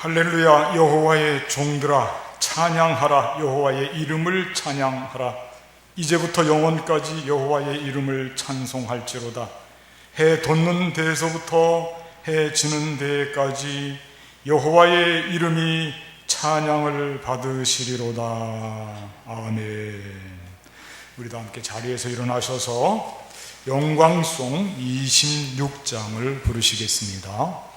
할렐루야. 여호와의 종들아 찬양하라. 여호와의 이름을 찬양하라. 이제부터 영원까지 여호와의 이름을 찬송할지로다. 해 돋는 데에서부터 해 지는 데까지 여호와의 이름이 찬양을 받으시리로다. 아멘. 우리도 함께 자리에서 일어나셔서 영광송 26장을 부르시겠습니다.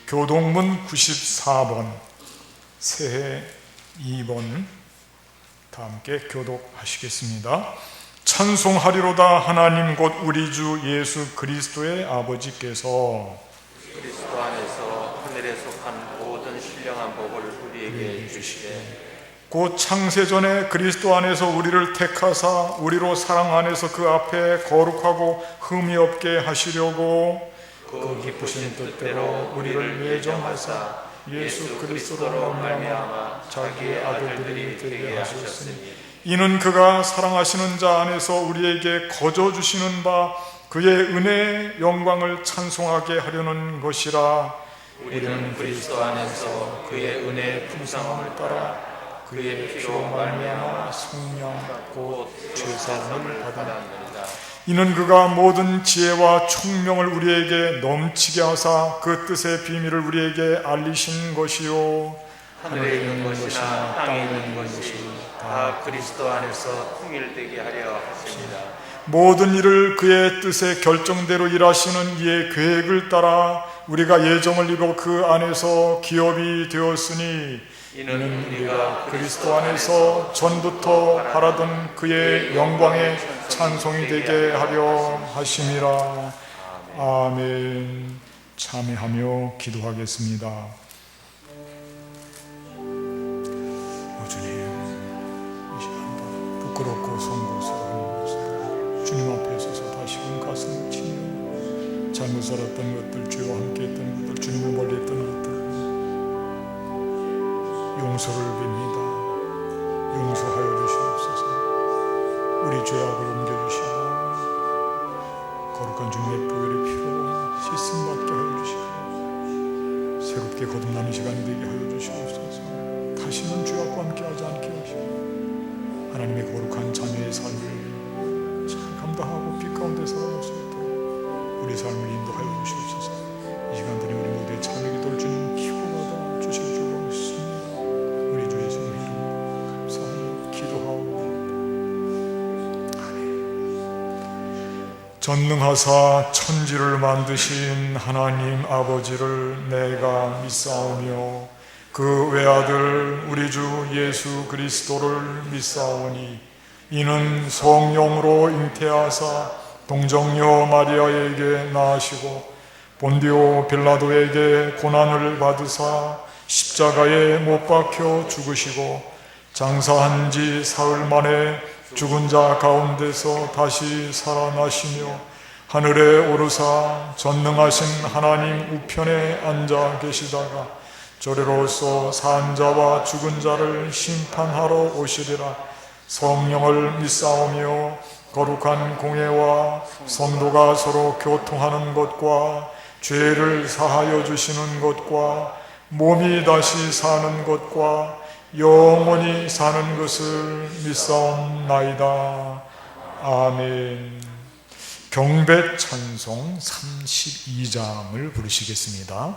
교동문 94번 새해 2번 다 함께 교독하시겠습니다. 찬송하리로다. 하나님 곧 우리 주 예수 그리스도의 아버지께서 그리스도 안에서 하늘에 속한 모든 신령한 복을 우리에게 주시되 곧 창세전에 그리스도 안에서 우리를 택하사 우리로 사랑 안에서 그 앞에 거룩하고 흠이 없게 하시려고 그 기쁘신 뜻대로 우리를 예정하사 예수 그리스도로 말미암아 자기의 아들들이 되게 하셨으니 이는 그가 사랑하시는 자 안에서 우리에게 거저 주시는 바 그의 은혜의 영광을 찬송하게 하려는 것이라. 우리는 그리스도 안에서 그의 은혜의 풍성함을 따라 그의 피로 말미암아 성령 곧 죄사함을 받았느니라. 이는 그가 모든 지혜와 총명을 우리에게 넘치게 하사 그 뜻의 비밀을 우리에게 알리신 것이요 하늘에 있는 것이나 땅에 있는 것이 다 그리스도 안에서 통일되게 하려 하십니다. 모든 일을 그의 뜻의 결정대로 일하시는 이의 계획을 따라 우리가 예정을 이루어 그 안에서 기업이 되었으니 이는 우리가 그리스도 안에서 전부터 바라던 그의 영광의 찬송이 되게 하려 하심이라. 아멘. 참여하며 기도하겠습니다. 주님, 이 시간 부끄럽고 송구스러운 것을 주님 앞에 서서 다시금 가슴을 치며 잘못 살았던 것들, 죄와 함께 했던 것들, 주님을 멀리 했던 것들 용서를 빕니다. 용서하여 주시옵소서. 우리 죄악을 옮겨주시고 거룩한 주님의 보혈의 피로 씻음받게 하여 주시고 새롭게 거듭나는 시간이 되게 하여 주시옵소서. 다시는 죄악과 함께하지 않게 하시고 하나님의 거룩한 자녀의 삶을 잘 감당하고 빛 가운데 살아갈 수 있도록 우리 삶을 인도하여 주시옵소서. 이 시간들이 우리 모두의 참여 기도를 주님 기도받아 주실 줄로 믿습니다. 우리 주 예수님 이름으로 감사하며 기도하옵나이다. 전능하사 천지를 만드신 하나님 아버지를 내가 믿사오며 그 외아들 우리 주 예수 그리스도를 믿사오니 이는 성령으로 잉태하사 동정녀 마리아에게 낳으시고 본디오 빌라도에게 고난을 받으사 십자가에 못 박혀 죽으시고 장사한 지 사흘 만에 죽은 자 가운데서 다시 살아나시며 하늘에 오르사 전능하신 하나님 우편에 앉아 계시다가 저리로서 산 자와 죽은 자를 심판하러 오시리라. 성령을 믿사오며 거룩한 공예와 성도가 서로 교통하는 것과 죄를 사하여 주시는 것과 몸이 다시 사는 것과 영원히 사는 것을 믿사옵나이다. 아멘. 경배 찬송 32장을 부르시겠습니다.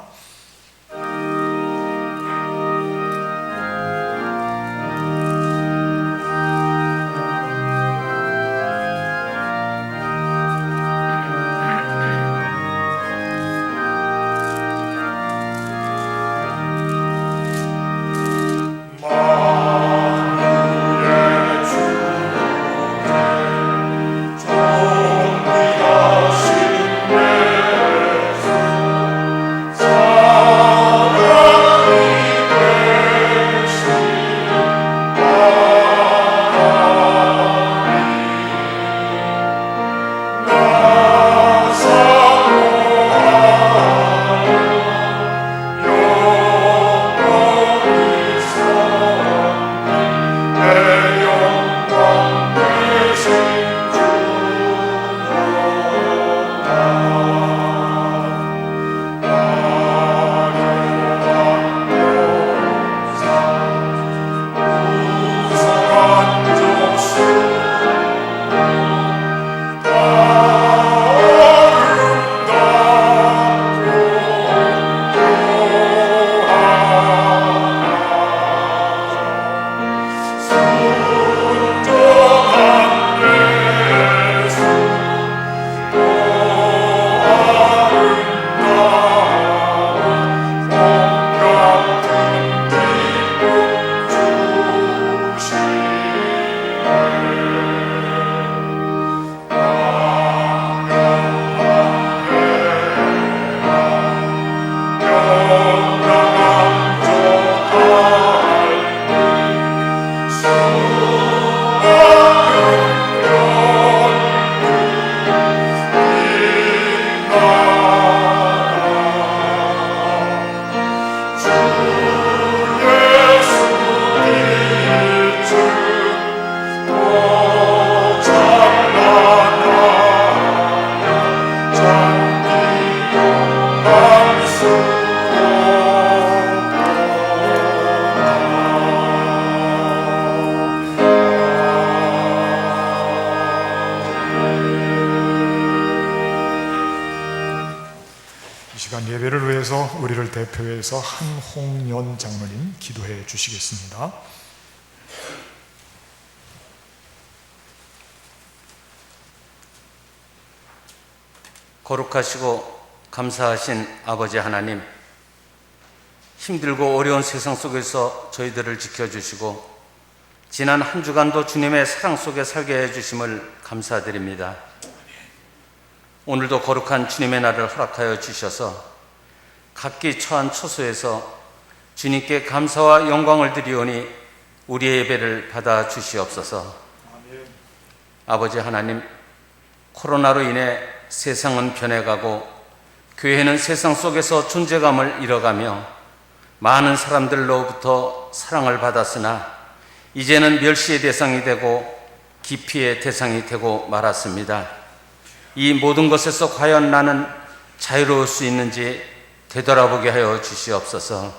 예배를 위해서 우리를 대표해서 한홍연 장로님 기도해 주시겠습니다. 거룩하시고 감사하신 아버지 하나님, 힘들고 어려운 세상 속에서 저희들을 지켜주시고 지난 한 주간도 주님의 사랑 속에 살게 해주심을 감사드립니다. 오늘도 거룩한 주님의 날을 허락하여 주셔서 각기 처한 처소에서 주님께 감사와 영광을 드리오니 우리의 예배를 받아 주시옵소서. 아버지 하나님, 코로나로 인해 세상은 변해가고 교회는 세상 속에서 존재감을 잃어가며 많은 사람들로부터 사랑을 받았으나 이제는 멸시의 대상이 되고 기피의 대상이 되고 말았습니다. 이 모든 것에서 과연 나는 자유로울 수 있는지 되돌아보게 하여 주시옵소서.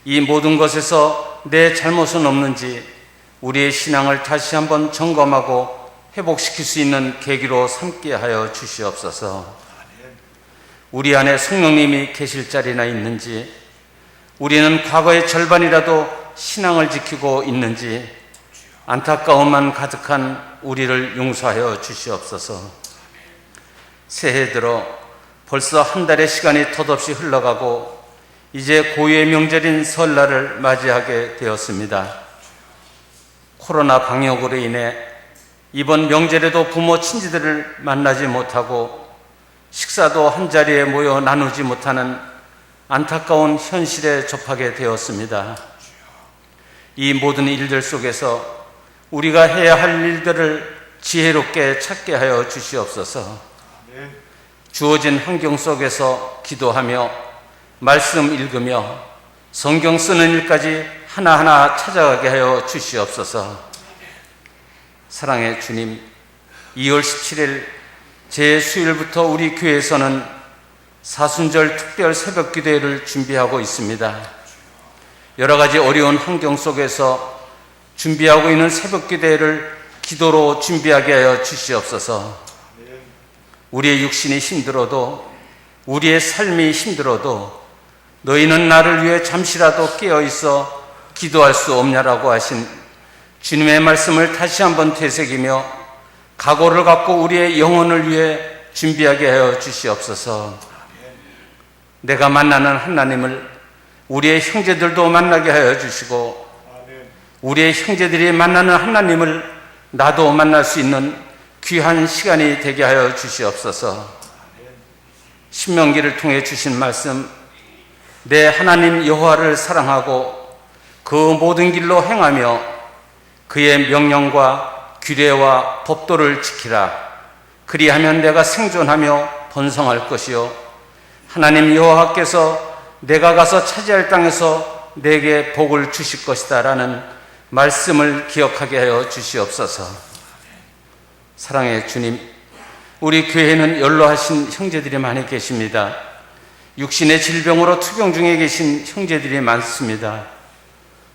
이 모든 것에서 내 잘못은 없는지 우리의 신앙을 다시 한번 점검하고 회복시킬 수 있는 계기로 삼게 하여 주시옵소서. 우리 안에 성령님이 계실 자리나 있는지, 우리는 과거의 절반이라도 신앙을 지키고 있는지 안타까움만 가득한 우리를 용서하여 주시옵소서. 새해 들어 벌써 한 달의 시간이 덧없이 흘러가고 이제 고유의 명절인 설날을 맞이하게 되었습니다. 코로나 방역으로 인해 이번 명절에도 부모 친지들을 만나지 못하고 식사도 한자리에 모여 나누지 못하는 안타까운 현실에 접하게 되었습니다. 이 모든 일들 속에서 우리가 해야 할 일들을 지혜롭게 찾게 하여 주시옵소서. 주어진 환경 속에서 기도하며 말씀 읽으며 성경 쓰는 일까지 하나하나 찾아가게 하여 주시옵소서. 사랑의 주님, 2월 17일 제수일부터 우리 교회에서는 사순절 특별 새벽 기도회를 준비하고 있습니다. 여러 가지 어려운 환경 속에서 준비하고 있는 새벽 기도회를 기도로 준비하게 하여 주시옵소서. 우리의 육신이 힘들어도, 우리의 삶이 힘들어도 너희는 나를 위해 잠시라도 깨어 있어 기도할 수 없냐라고 하신 주님의 말씀을 다시 한번 되새기며 각오를 갖고 우리의 영혼을 위해 준비하게 하여 주시옵소서. 내가 만나는 하나님을 우리의 형제들도 만나게 하여 주시고, 우리의 형제들이 만나는 하나님을 나도 만날 수 있는 귀한 시간이 되게 하여 주시옵소서. 신명기를 통해 주신 말씀, 내 하나님 여호와를 사랑하고 그 모든 길로 행하며 그의 명령과 규례와 법도를 지키라. 그리하면 내가 생존하며 번성할 것이요 하나님 여호와께서 내가 가서 차지할 땅에서 내게 복을 주실 것이다 라는 말씀을 기억하게 하여 주시옵소서. 사랑의 주님, 우리 교회에는 연로하신 형제들이 많이 계십니다. 육신의 질병으로 투병 중에 계신 형제들이 많습니다.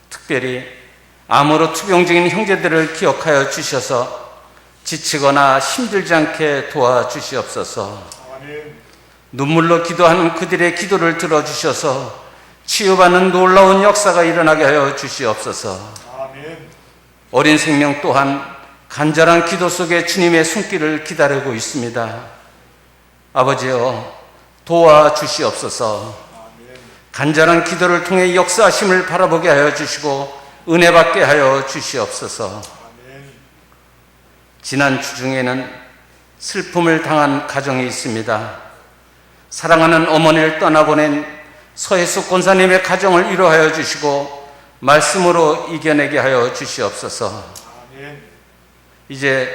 특별히 암으로 투병 중인 형제들을 기억하여 주셔서 지치거나 힘들지 않게 도와주시옵소서. 눈물로 기도하는 그들의 기도를 들어주셔서 치유받는 놀라운 역사가 일어나게 하여 주시옵소서. 어린 생명 또한 간절한 기도 속에 주님의 손길을 기다리고 있습니다. 아버지여, 도와주시옵소서. 간절한 기도를 통해 역사하심을 바라보게 하여 주시고 은혜 받게 하여 주시옵소서. 지난 주 중에는 슬픔을 당한 가정이 있습니다. 사랑하는 어머니를 떠나보낸 서혜숙 권사님의 가정을 위로하여 주시고 말씀으로 이겨내게 하여 주시옵소서. 이제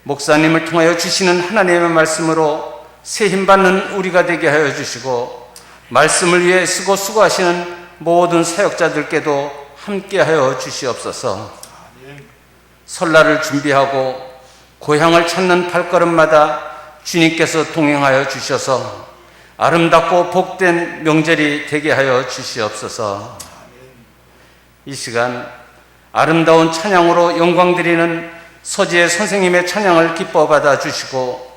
목사님을 통하여 주시는 하나님의 말씀으로 새 힘받는 우리가 되게 하여 주시고 말씀을 위해 쓰고 수고하시는 모든 사역자들께도 함께하여 주시옵소서. 설날을 준비하고 고향을 찾는 발걸음마다 주님께서 동행하여 주셔서 아름답고 복된 명절이 되게 하여 주시옵소서. 이 시간 아름다운 찬양으로 영광 드리는 서지혜 선생님의 찬양을 기뻐 받아 주시고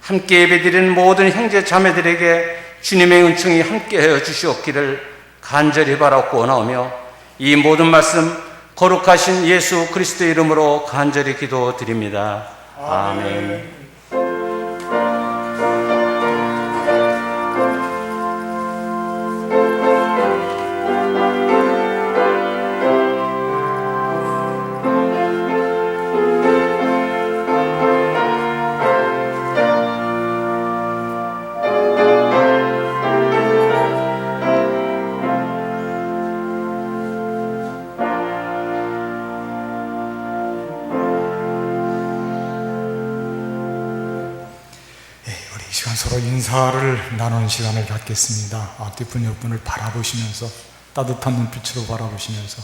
함께 예배드리는 모든 형제 자매들에게 주님의 은총이 함께하여 주시옵기를 간절히 바라고 원하오며 이 모든 말씀 거룩하신 예수 그리스도의 이름으로 간절히 기도드립니다. 아멘. 서로 인사를 나누는 시간을 갖겠습니다. 앞뒤분 옆분을 바라보시면서 따뜻한 눈빛으로 바라보시면서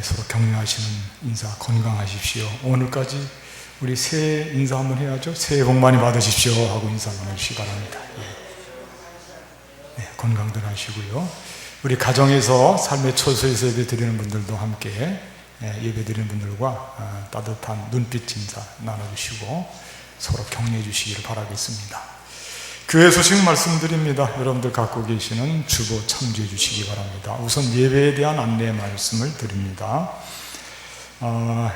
서로 격려하시는 인사, 건강하십시오. 오늘까지 우리 새해 인사 한번 해야죠. 새해 복 많이 받으십시오 하고 인사 나누시기 바랍니다. 건강들 하시고요. 우리 가정에서 삶의 처소에서 예배 드리는 분들도 함께 예배 드리는 분들과 따뜻한 눈빛 인사 나눠주시고 서로 격려해 주시기를 바라겠습니다. 교회 소식 말씀드립니다. 여러분들 갖고 계시는 주보 참조해 주시기 바랍니다. 우선 예배에 대한 안내 말씀을 드립니다.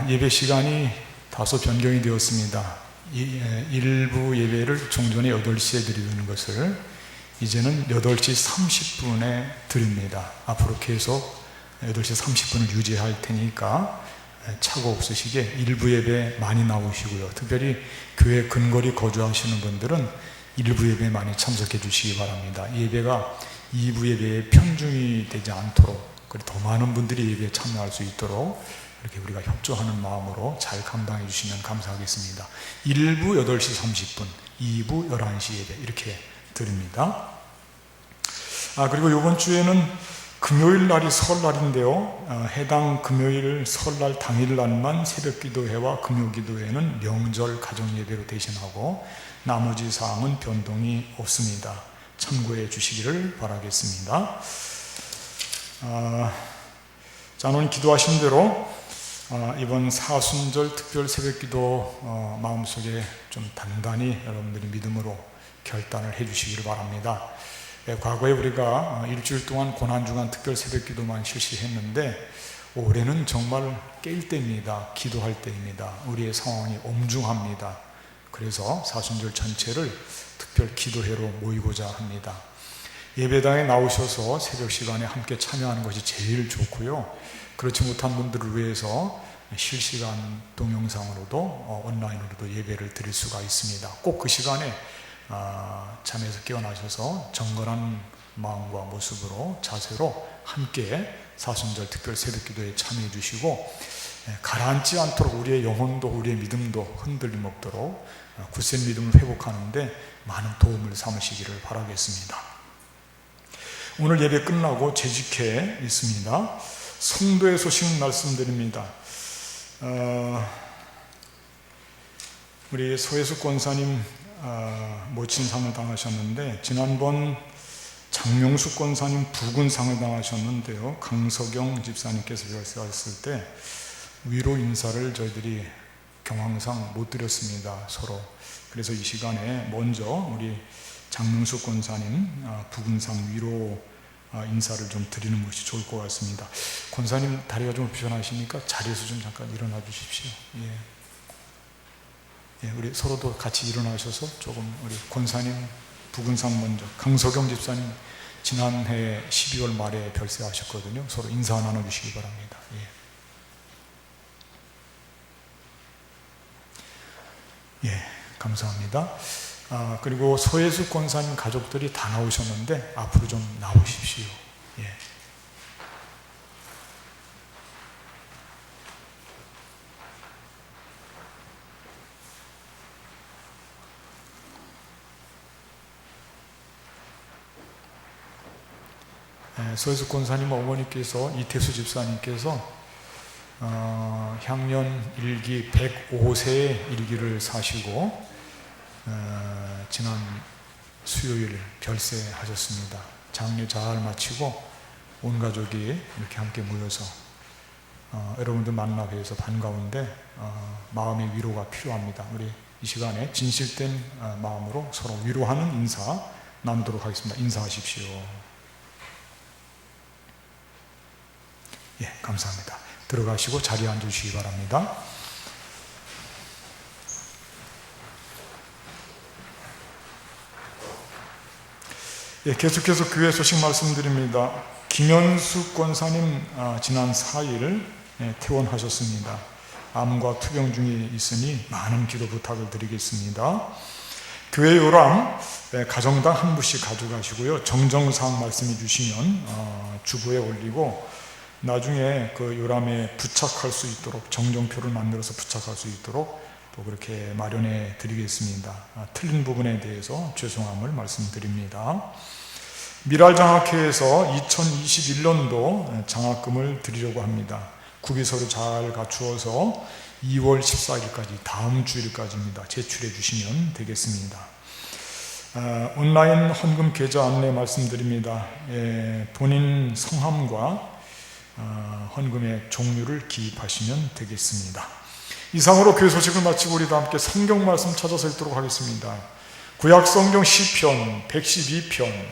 예배 시간이 다소 변경이 되었습니다. 일부 예배를 종전에 8시에 드리는 것을 이제는 8시 30분에 드립니다. 앞으로 계속 8시 30분을 유지할 테니까 착오 없으시게 일부 예배 많이 나오시고요. 특별히 교회 근거리 거주하시는 분들은 1부 예배에 많이 참석해 주시기 바랍니다. 이 예배가 2부 예배에 편중이 되지 않도록, 그리고 더 많은 분들이 예배에 참여할 수 있도록 이렇게 우리가 협조하는 마음으로 잘 감당해 주시면 감사하겠습니다. 1부 8시 30분, 2부 11시 예배 이렇게 드립니다. 그리고 이번 주에는 금요일 날이 설날인데요. 해당 금요일 설날 당일날만 새벽 기도회와 금요 기도회는 명절 가정 예배로 대신하고 나머지 사항은 변동이 없습니다. 참고해 주시기를 바라겠습니다. 자, 오늘 기도하신 대로 이번 사순절 특별 새벽 기도 마음속에 좀 단단히 여러분들이 믿음으로 결단을 해 주시기를 바랍니다. 과거에 우리가 일주일 동안 고난주간 특별 새벽 기도만 실시했는데 올해는 정말 깰 때입니다. 기도할 때입니다. 우리의 상황이 엄중합니다. 그래서 사순절 전체를 특별 기도회로 모이고자 합니다. 예배당에 나오셔서 새벽 시간에 함께 참여하는 것이 제일 좋고요. 그렇지 못한 분들을 위해서 실시간 동영상으로도 온라인으로도 예배를 드릴 수가 있습니다. 꼭 그 시간에 잠에서 깨어나셔서 정건한 마음과 모습으로 자세로 함께 사순절 특별 새벽기도에 참여해 주시고 가라앉지 않도록 우리의 영혼도 우리의 믿음도 흔들림 없도록 굳센 믿음을 회복하는데 많은 도움을 삼으시기를 바라겠습니다. 오늘 예배 끝나고 재직회 있습니다. 성도의 소식 말씀드립니다. 우리 소혜숙 권사님 모친상을 당하셨는데 지난번 장명숙 권사님 부군상을 당하셨는데요. 강석영 집사님께서 별세하셨을 때 위로 인사를 저희들이 경황상 못 드렸습니다. 서로. 그래서 이 시간에 먼저 우리 장명숙 권사님 부군상 위로 인사를 좀 드리는 것이 좋을 것 같습니다. 권사님 다리가 좀 불편하시니까 자리에서 좀 잠깐 일어나 주십시오. 우리 서로도 같이 일어나셔서 조금 우리 권사님 부근상 먼저 강석영 집사님 지난해 12월 말에 별세하셨거든요. 서로 인사 나눠주시기 바랍니다. 감사합니다. 그리고 소혜숙 권사님 가족들이 다 나오셨는데 앞으로 좀 나오십시오. 소혜숙 권사님 어머니께서 이태수 집사님께서 향년 일기 105세의 일기를 사시고 지난 수요일 별세하셨습니다. 장례 잘 마치고 온 가족이 이렇게 함께 모여서 여러분들 만나 뵈서 반가운데 마음의 위로가 필요합니다. 우리 이 시간에 진실된 마음으로 서로 위로하는 인사 나누도록 하겠습니다. 인사하십시오. 감사합니다. 들어가시고 자리에 앉으시기 바랍니다. 계속해서 교회 소식 말씀드립니다. 김현숙 권사님 지난 4일 퇴원하셨습니다. 암과 투병 중에 있으니 많은 기도 부탁을 드리겠습니다. 교회 요람 가정당 한 부씩 가져가시고요. 정정사항 말씀해 주시면 주부에 올리고 나중에 그 요람에 부착할 수 있도록 정정표를 만들어서 부착할 수 있도록 또 그렇게 마련해 드리겠습니다. 틀린 부분에 대해서 죄송함을 말씀드립니다. 미랄장학회에서 2021년도 장학금을 드리려고 합니다. 구비서를 잘 갖추어서 2월 14일까지 다음 주일까지입니다. 제출해 주시면 되겠습니다. 온라인 헌금 계좌 안내 말씀드립니다. 본인 성함과 헌금의 종류를 기입하시면 되겠습니다. 이상으로 교회 소식을 마치고 우리 다 함께 성경 말씀 찾아서 읽도록 하겠습니다. 구약 성경 시편 112편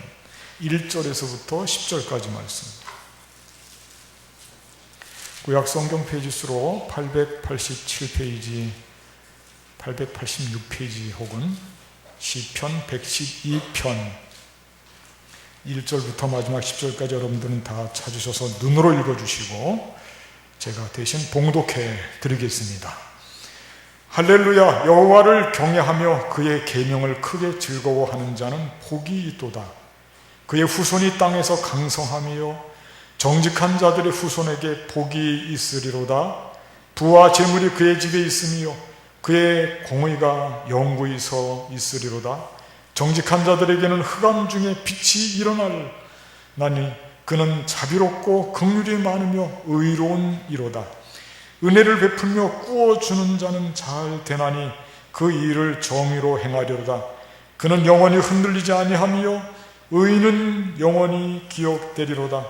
1절에서부터 10절까지 말씀. 구약 성경 페이지 수로 887페이지, 886페이지 혹은 시편 112편 1절부터 마지막 10절까지 여러분들은 다 찾으셔서 눈으로 읽어주시고 제가 대신 봉독해 드리겠습니다. 할렐루야. 여호와를 경외하며 그의 계명을 크게 즐거워하는 자는 복이 있도다. 그의 후손이 땅에서 강성하며 정직한 자들의 후손에게 복이 있으리로다. 부와 재물이 그의 집에 있으며 그의 공의가 영구히 서 있으리로다. 정직한 자들에게는 흑암 중에 빛이 일어나니 그는 자비롭고 긍휼이 많으며 의로운 이로다. 은혜를 베풀며 꾸어주는 자는 잘 되나니 그 일을 정의로 행하려다. 그는 영원히 흔들리지 아니하며 의인은 영원히 기억되리로다.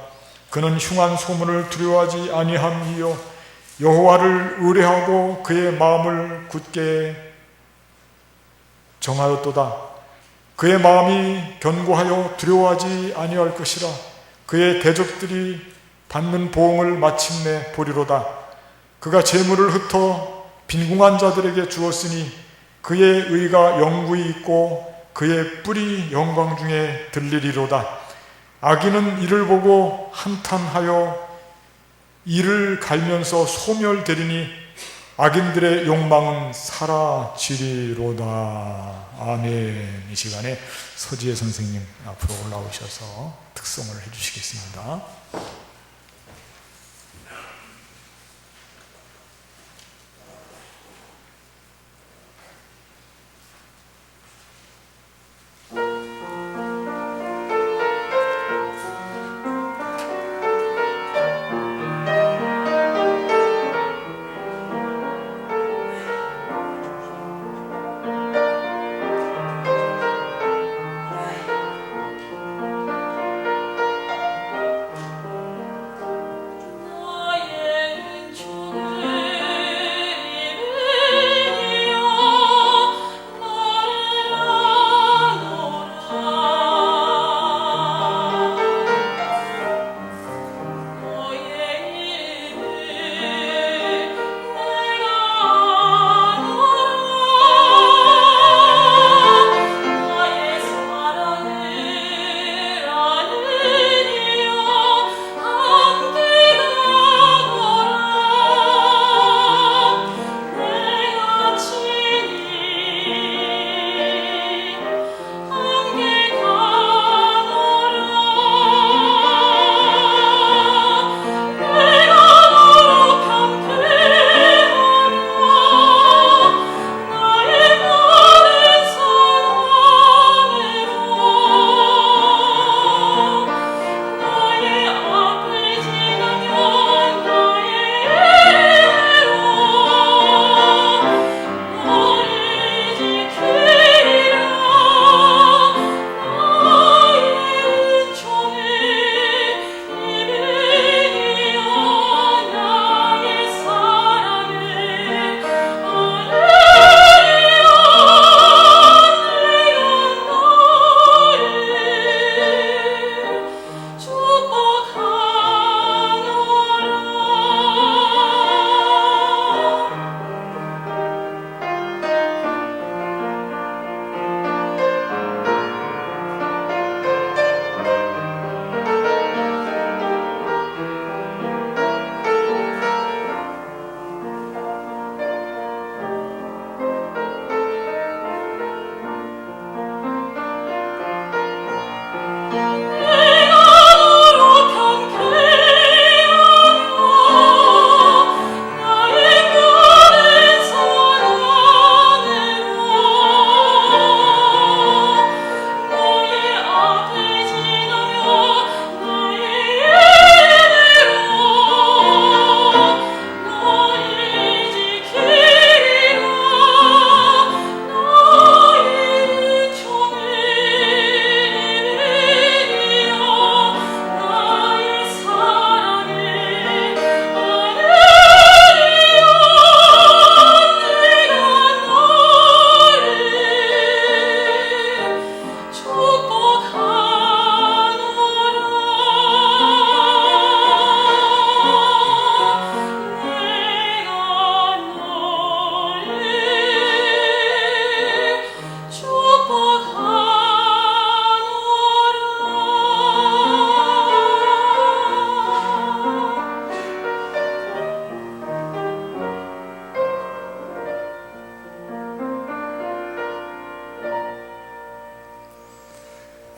그는 흉한 소문을 두려워하지 아니하며 여호와를 의뢰하고 그의 마음을 굳게 정하였도다. 그의 마음이 견고하여 두려워하지 아니할 것이라. 그의 대적들이 받는 보응을 마침내 보리로다. 그가 재물을 흩어 빈궁한 자들에게 주었으니 그의 의가 영구히 있고 그의 뿔이 영광 중에 들리리로다. 악인은 이를 보고 한탄하여 이를 갈면서 소멸되리니 악인들의 욕망은 사라지리로다. 아멘. 이 시간에 서지혜 선생님 앞으로 올라오셔서 특송을 해주시겠습니다.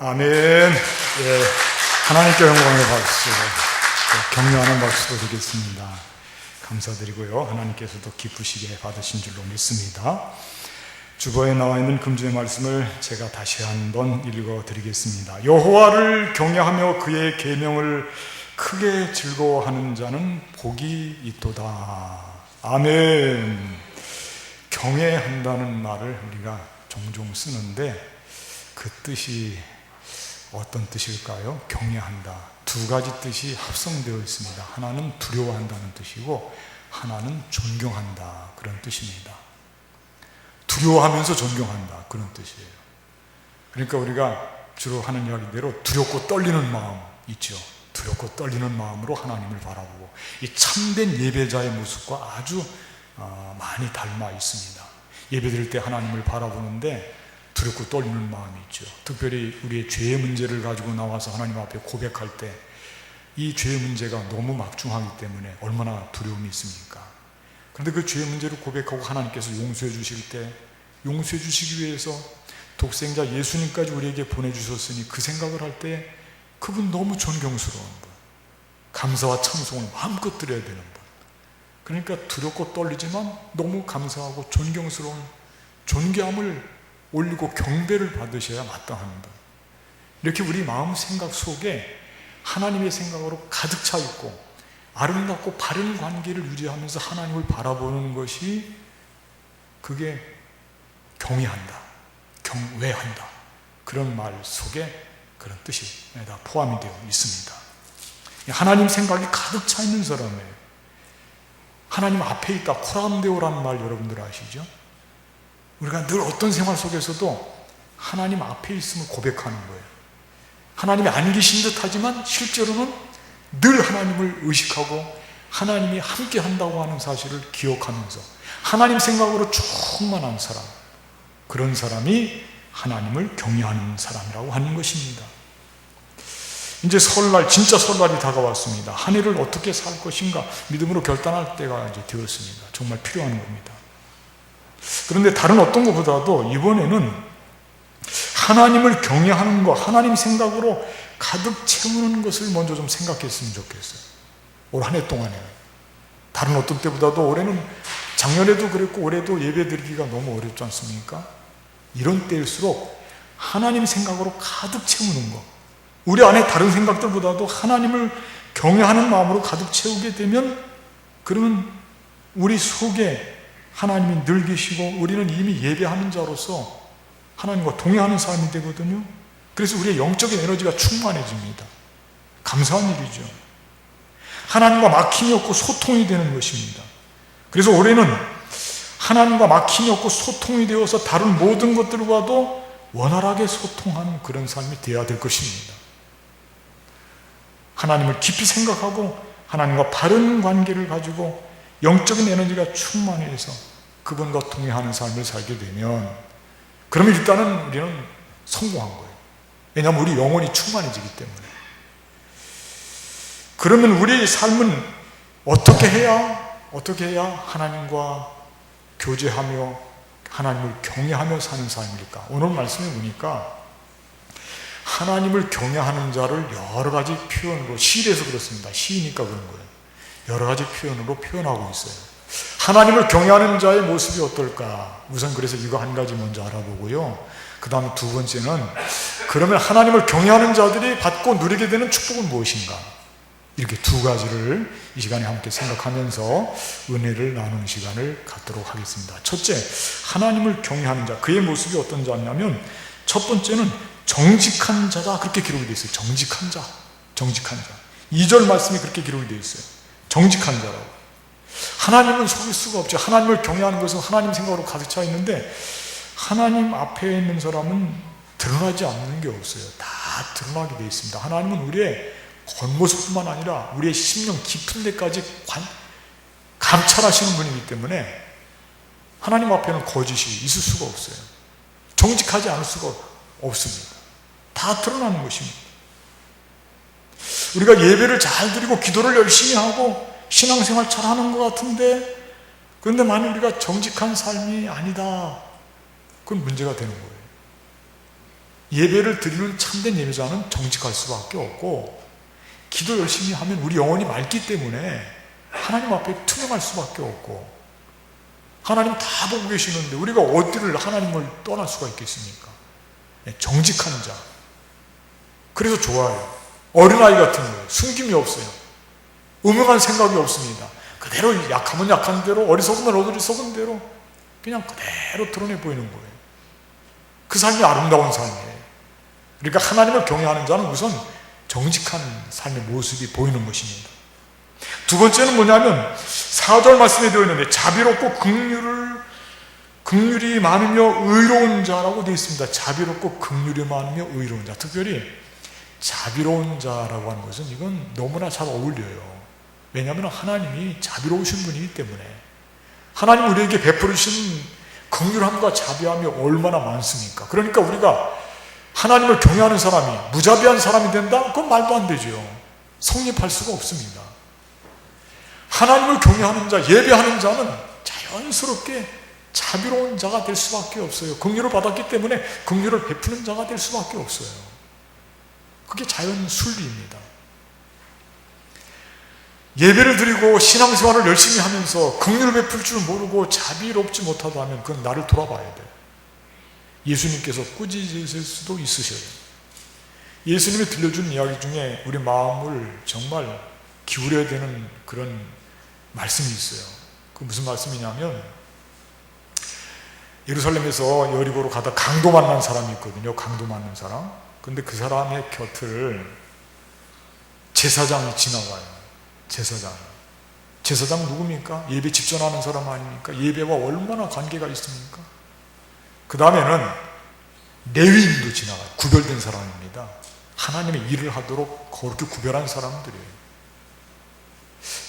아멘. 예, 하나님께 영광의 박수, 격려하는 박수도 드리겠습니다. 감사드리고요. 하나님께서도 기쁘시게 받으신 줄로 믿습니다. 주보에 나와 있는 금주의 말씀을 제가 다시 한번 읽어드리겠습니다. 여호와를 경외하며 그의 계명을 크게 즐거워하는 자는 복이 있도다. 아멘. 경외한다는 말을 우리가 종종 쓰는데 그 뜻이 어떤 뜻일까요? 경외한다. 두 가지 뜻이 합성되어 있습니다. 하나는 두려워한다는 뜻이고 하나는 존경한다, 그런 뜻입니다. 두려워하면서 존경한다, 그런 뜻이에요. 그러니까 우리가 주로 하는 이야기대로 두렵고 떨리는 마음 있죠. 두렵고 떨리는 마음으로 하나님을 바라보고, 이 참된 예배자의 모습과 아주 많이 닮아 있습니다. 예배드릴 때 하나님을 바라보는데 두렵고 떨리는 마음이 있죠. 특별히 우리의 죄의 문제를 가지고 나와서 하나님 앞에 고백할 때 이 죄의 문제가 너무 막중하기 때문에 얼마나 두려움이 있습니까? 그런데 그 죄의 문제를 고백하고 하나님께서 용서해 주실 때, 용서해 주시기 위해서 독생자 예수님까지 우리에게 보내주셨으니 그 생각을 할 때 그분 너무 존경스러운 분, 감사와 찬송을 마음껏 드려야 되는 분, 그러니까 두렵고 떨리지만 너무 감사하고 존경스러운 존귀함을 올리고 경배를 받으셔야 마땅한 분, 이렇게 우리 마음 생각 속에 하나님의 생각으로 가득 차 있고 아름답고 바른 관계를 유지하면서 하나님을 바라보는 것이, 그게 경외한다, 경외한다, 그런 말 속에 그런 뜻이 다 포함이 되어 있습니다. 하나님 생각이 가득 차 있는 사람이에요. 하나님 앞에 있다, 코람데오라는 말 여러분들 아시죠? 우리가 늘 어떤 생활 속에서도 하나님 앞에 있음을 고백하는 거예요. 하나님이 안 계신 듯 하지만 실제로는 늘 하나님을 의식하고 하나님이 함께 한다고 하는 사실을 기억하면서 하나님 생각으로 충만한 사람, 그런 사람이 하나님을 경외하는 사람이라고 하는 것입니다. 이제 설날, 진짜 설날이 다가왔습니다. 한 해를 어떻게 살 것인가 믿음으로 결단할 때가 이제 되었습니다. 정말 필요한 겁니다. 그런데 다른 어떤 것보다도 이번에는 하나님을 경외하는 것, 하나님 생각으로 가득 채우는 것을 먼저 좀 생각했으면 좋겠어요. 올 한 해 동안에 다른 어떤 때보다도 올해는, 작년에도 그랬고 올해도 예배 드리기가 너무 어렵지 않습니까? 이런 때일수록 하나님 생각으로 가득 채우는 것, 우리 안에 다른 생각들보다도 하나님을 경외하는 마음으로 가득 채우게 되면, 그러면 우리 속에 하나님이 늘 계시고 우리는 이미 예배하는 자로서 하나님과 동행하는 삶이 되거든요. 그래서 우리의 영적인 에너지가 충만해집니다. 감사한 일이죠. 하나님과 막힘이 없고 소통이 되는 것입니다. 그래서 올해는 하나님과 막힘이 없고 소통이 되어서 다른 모든 것들과도 원활하게 소통하는 그런 삶이 되어야 될 것입니다. 하나님을 깊이 생각하고 하나님과 바른 관계를 가지고 영적인 에너지가 충만해서 그분과 동행하는 삶을 살게 되면, 그러면 일단은 우리는 성공한 거예요. 왜냐하면 우리 영혼이 충만해지기 때문에. 그러면 우리의 삶은 어떻게 해야 하나님과 교제하며 하나님을 경외하며 사는 삶일까? 오늘 말씀에 보니까 하나님을 경외하는 자를 여러 가지 표현으로, 시에서 그렇습니다. 시이니까 그런 거예요. 여러 가지 표현으로 표현하고 있어요. 하나님을 경외하는 자의 모습이 어떨까? 우선 그래서 이거 한 가지 먼저 알아보고요. 그 다음에 두 번째는, 그러면 하나님을 경외하는 자들이 받고 누리게 되는 축복은 무엇인가? 이렇게 두 가지를 이 시간에 함께 생각하면서 은혜를 나누는 시간을 갖도록 하겠습니다. 첫째, 하나님을 경외하는 자, 그의 모습이 어떤 자냐면, 첫 번째는 정직한 자다, 그렇게 기록이 되어 있어요. 정직한 자, 정직한 자. 2절 말씀이 그렇게 기록이 되어 있어요. 정직한 자라고. 하나님은 속일 수가 없죠. 하나님을 경외하는 것은 하나님 생각으로 가득 차 있는데, 하나님 앞에 있는 사람은 드러나지 않는 게 없어요. 다 드러나게 되어 있습니다. 하나님은 우리의 겉모습뿐만 아니라 우리의 심령 깊은 데까지 감찰하시는 분이기 때문에 하나님 앞에는 거짓이 있을 수가 없어요. 정직하지 않을 수가 없습니다. 다 드러나는 것입니다. 우리가 예배를 잘 드리고 기도를 열심히 하고 신앙생활 잘하는 것 같은데, 그런데 만약 우리가 정직한 삶이 아니다, 그건 문제가 되는 거예요. 예배를 드리는 참된 예배자는 정직할 수밖에 없고, 기도 열심히 하면 우리 영혼이 맑기 때문에 하나님 앞에 투명할 수밖에 없고, 하나님 다 보고 계시는데 우리가 어디를 하나님을 떠날 수가 있겠습니까? 정직한 자. 그래서 좋아요. 어린아이 같은 거예요. 숨김이 없어요. 음흉한 생각이 없습니다. 그대로 약하면 약한 대로, 어리석으면 어리석은 대로 그냥 그대로 드러내 보이는 거예요. 그 삶이 아름다운 삶이에요. 그러니까 하나님을 경외하는 자는 우선 정직한 삶의 모습이 보이는 것입니다. 두 번째는 뭐냐면 4절 말씀에 되어 있는데 자비롭고 긍휼이 많으며 의로운 자라고 되어 있습니다. 자비롭고 긍휼이 많으며 의로운 자. 특별히 자비로운 자라고 하는 것은 이건 너무나 잘 어울려요. 왜냐하면 하나님이 자비로우신 분이기 때문에, 하나님 우리에게 베풀으신 긍휼함과 자비함이 얼마나 많습니까? 그러니까 우리가 하나님을 경외하는 사람이 무자비한 사람이 된다? 그건 말도 안 되죠. 성립할 수가 없습니다. 하나님을 경외하는 자, 예배하는 자는 자연스럽게 자비로운 자가 될 수밖에 없어요. 긍휼을 받았기 때문에 긍휼을 베푸는 자가 될 수밖에 없어요. 그게 자연 순리입니다. 예배를 드리고 신앙생활을 열심히 하면서 긍휼을 베풀 줄 모르고 자비롭지 못하다면 그건 나를 돌아봐야 돼요. 예수님께서 꾸짖으실 수도 있으셔요. 예수님이 들려준 이야기 중에 우리 마음을 정말 기울여야 되는 그런 말씀이 있어요. 그 무슨 말씀이냐면, 예루살렘에서 여리고로 가다 강도 만난 사람이 있거든요. 강도 만난 사람. 근데 그 사람의 곁을 제사장이 지나가요. 제사장 누굽니까? 예배 집전하는 사람 아닙니까? 예배와 얼마나 관계가 있습니까? 그 다음에는 레위인도 지나가요. 구별된 사람입니다. 하나님의 일을 하도록 그렇게 구별한 사람들이에요.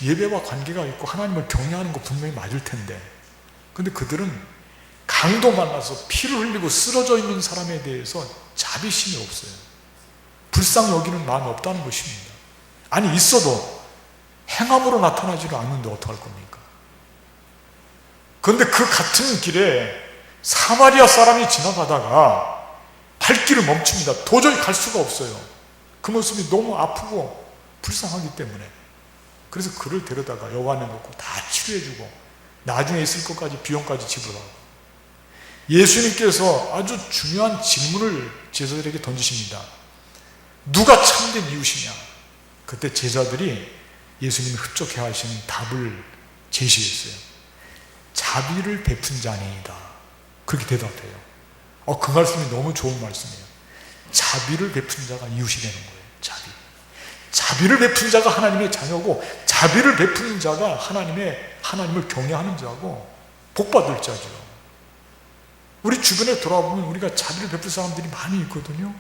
예배와 관계가 있고 하나님을 경외하는 거 분명히 맞을 텐데, 근데 그들은 강도 만나서 피를 흘리고 쓰러져 있는 사람에 대해서 자비심이 없어요. 불쌍히 여기는 마음이 없다는 것입니다. 아니, 있어도 행함으로 나타나지는 않는데 어떡할 겁니까? 그런데 그 같은 길에 사마리아 사람이 지나가다가 발길을 멈춥니다. 도저히 갈 수가 없어요. 그 모습이 너무 아프고 불쌍하기 때문에. 그래서 그를 데려다가 여관에 놓고 다 치료해주고 나중에 있을 것까지 비용까지 지불하고, 예수님께서 아주 중요한 질문을 제자들에게 던지십니다. 누가 참된 이웃이냐? 그때 제자들이 예수님이 흡족해 하시는 답을 제시했어요. 자비를 베푼 자니이다. 그렇게 대답해요. 그 말씀이 너무 좋은 말씀이에요. 자비를 베푼 자가 이웃이 되는 거예요. 자비를 베푼 자가 하나님의 자녀고, 자비를 베푸는 자가 하나님을 경외하는 자고 복받을 자죠. 우리 주변에 돌아보면 우리가 자비를 베풀 사람들이 많이 있거든요.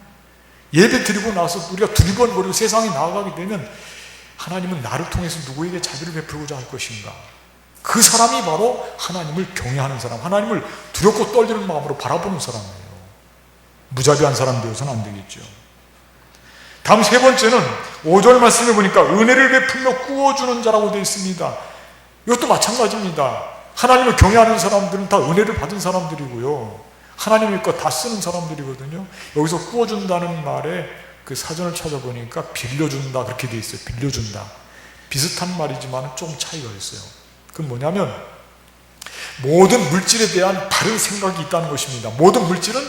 예배 드리고 나서 우리가 두리번거리고 세상에 나아가게 되면 하나님은 나를 통해서 누구에게 자비를 베풀고자 할 것인가? 그 사람이 바로 하나님을 경외하는 사람, 하나님을 두렵고 떨리는 마음으로 바라보는 사람이에요. 무자비한 사람 되어서는 안 되겠죠. 다음 세 번째는 5절 말씀에 보니까 은혜를 베풀며 꾸어주는 자라고 되어 있습니다. 이것도 마찬가지입니다. 하나님을 경외하는 사람들은 다 은혜를 받은 사람들이고요, 하나님의 것 다 쓰는 사람들이거든요. 여기서 꾸어준다는 말에 그 사전을 찾아보니까 빌려준다 그렇게 되어 있어요. 빌려준다. 비슷한 말이지만 좀 차이가 있어요. 그건 뭐냐면 모든 물질에 대한 바른 생각이 있다는 것입니다. 모든 물질은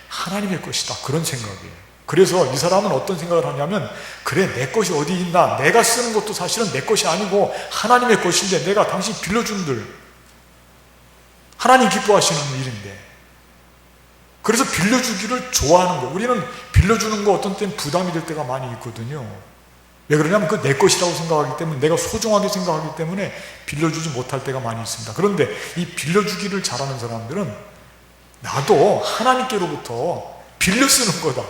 하나님의 것이다, 그런 생각이에요. 그래서 이 사람은 어떤 생각을 하냐면, 그래, 내 것이 어디 있나? 내가 쓰는 것도 사실은 내 것이 아니고 하나님의 것인데 내가 당신 빌려준들, 하나님 기뻐하시는 일인데, 그래서 빌려주기를 좋아하는 거예요. 우리는 빌려주는 거 어떤 때는 부담이 될 때가 많이 있거든요. 왜 그러냐면 그 내 것이라고 생각하기 때문에, 내가 소중하게 생각하기 때문에 빌려주지 못할 때가 많이 있습니다. 그런데 이 빌려주기를 잘하는 사람들은 나도 하나님께로부터 빌려 쓰는 거다,